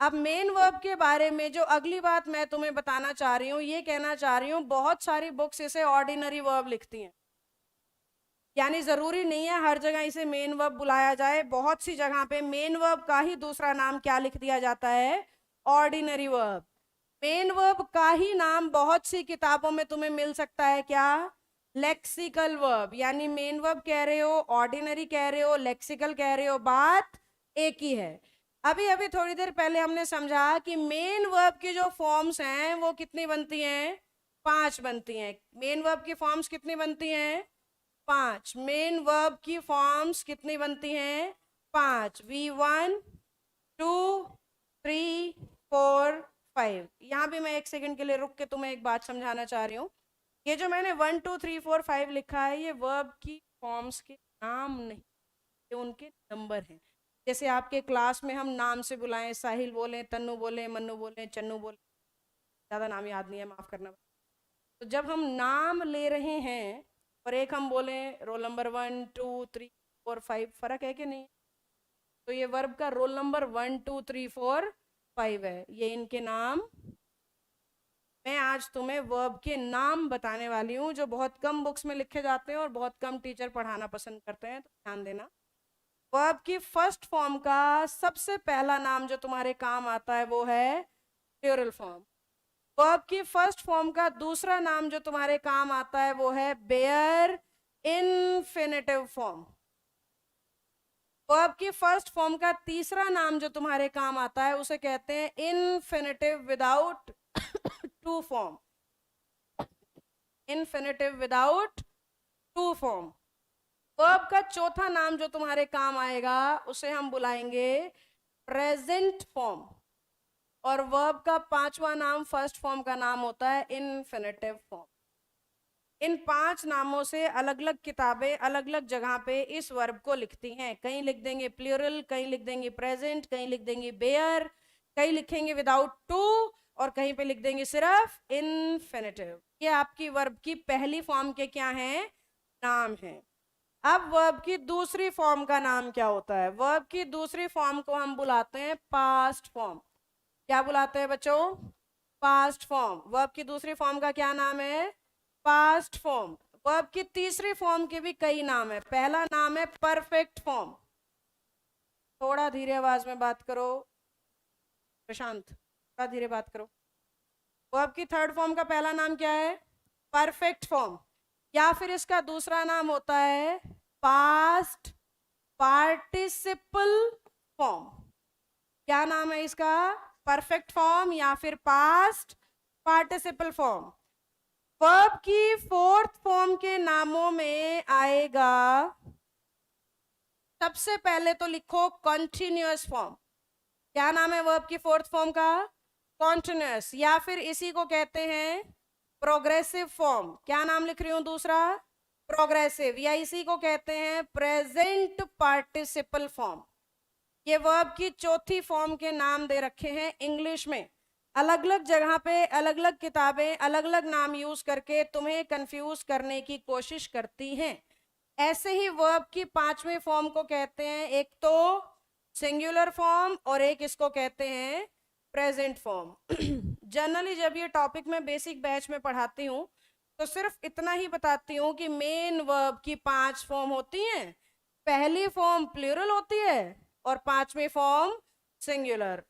अब main verb के बारे में जो अगली बात मैं तुम्हें बताना चाह रही हूँ, ये कहना चाह रही हूँ, बहुत सारी बुक्स इसे ऑर्डिनरी वर्ब लिखती हैं, यानी जरूरी नहीं है हर जगह इसे मेन वर्ब बुलाया जाए। बहुत सी जगह पे मेन वर्ब का ही दूसरा नाम क्या लिख दिया जाता है? Ordinary verb. मेन वर्ब का ही नाम बहुत सी किताबों में तुम्हें मिल सकता है, क्या? Lexical verb. यानी मेन वर्ब कह रहे हो, ऑर्डिनरी कह रहे हो, लेक्सिकल कह रहे हो, बात एक ही है। अभी अभी थोड़ी देर पहले हमने समझा कि मेन वर्ब की जो फॉर्म्स हैं वो कितनी बनती हैं? 5 बनती हैं। मेन वर्ब की फॉर्म्स कितनी बनती हैं? 5। मेन वर्ब की फॉर्म्स कितनी बनती हैं? 5। V1, 2, 3, 4, 5। यहाँ भी मैं एक सेकंड के लिए रुक के तुम्हें एक बात समझाना चाह रही हूँ। ये जो मैंने 1, 2, 3, 4, 5 लिखा है, ये वर्ब की फॉर्म्स के नाम नहीं, ये उनके नंबर हैं। जैसे आपके क्लास में हम नाम से बुलाएं, साहिल बोले, तन्नू बोले, मन्नू बोले, चन्नू बोले, ज्यादा नाम याद नहीं है, माफ करना। तो जब हम नाम ले रहे हैं और एक हम बोले रोल नंबर 1, 2, 3, 4, 5, फर्क है कि नहीं? तो ये वर्ब का रोल नंबर 1, 2, 3, 4, 5 है, ये इनके नाम। मैं आज तुम्हें वर्ब के नाम बताने वाली हूँ जो बहुत कम बुक्स में लिखे जाते हैं और बहुत कम टीचर पढ़ाना पसंद करते हैं, तो ध्यान देना। वर्ब की फर्स्ट फॉर्म का सबसे पहला नाम जो तुम्हारे काम आता है वो है प्लूरल फॉर्म। वर्ब की फर्स्ट फॉर्म का दूसरा नाम जो तुम्हारे काम आता है वो है बेयर इनफिनिटिव फॉर्म। वर्ब की फर्स्ट फॉर्म का तीसरा नाम जो तुम्हारे काम आता है उसे कहते हैं infinitive without to form. Infinitive without to form. Verb का चौथा नाम जो तुम्हारे काम आएगा उसे हम बुलाएंगे प्रेजेंट फॉर्म। और वर्ब का पांचवा नाम फर्स्ट फॉर्म का नाम होता है इनफिनिटिव फॉर्म। इन 5 नामों से अलग अलग किताबें अलग अलग जगह पे इस वर्ब को लिखती हैं। कहीं लिख देंगे प्लूरल, कहीं लिख देंगे प्रेजेंट, कहीं लिख देंगे बेयर, कहीं लिखेंगे विदाउट टू, और कहीं पे लिख देंगे सिर्फ इनफिनिटिव। ये आपकी वर्ब की पहली फॉर्म के क्या हैं? नाम हैं। अब वर्ब की दूसरी फॉर्म का नाम क्या होता है? वर्ब की दूसरी फॉर्म को हम बुलाते हैं पास्ट फॉर्म। क्या बुलाते हैं बच्चों? Past form. वर्ब की दूसरी फॉर्म का क्या नाम है? Past form. वर्ब की तीसरी फॉर्म के भी कई नाम है। पहला नाम है परफेक्ट फॉर्म। थोड़ा धीरे आवाज में बात करो प्रशांत, थोड़ा धीरे बात करो। वर्ब की थर्ड फॉर्म का पहला नाम क्या है? Perfect form. या फिर इसका दूसरा नाम होता है पास्ट पार्टिसिपल फॉर्म। क्या नाम है इसका? परफेक्ट फॉर्म या फिर पास्ट पार्टिसिपल फॉर्म। वर्ब की फोर्थ फॉर्म के नामों में आएगा, सबसे पहले तो लिखो कॉन्टिन्यूअस फॉर्म। क्या नाम है वर्ब की फोर्थ फॉर्म का? कॉन्टिन्यूअस, या फिर इसी को कहते हैं प्रोग्रेसिव फॉर्म। क्या नाम लिख रही हूं दूसरा? प्रोग्रेसिव, या इसी को कहते हैं प्रेजेंट पार्टिसिपल फॉर्म। ये वर्ब की चौथी फॉर्म के नाम दे रखे हैं इंग्लिश में। अलग अलग जगह पे अलग अलग किताबें अलग अलग नाम यूज करके तुम्हें कंफ्यूज करने की कोशिश करती हैं। ऐसे ही वर्ब की पांचवें फॉर्म को कहते हैं एक तो सिंगुलर फॉर्म और एक इसको कहते हैं प्रेजेंट फॉर्म। जनरली जब ये टॉपिक मैं बेसिक बैच में पढ़ाती हूँ तो सिर्फ इतना ही बताती हूँ कि मेन वर्ब की 5 फॉर्म होती हैं। पहली फॉर्म प्लूरल होती है और 5वीं फॉर्म सिंगुलर।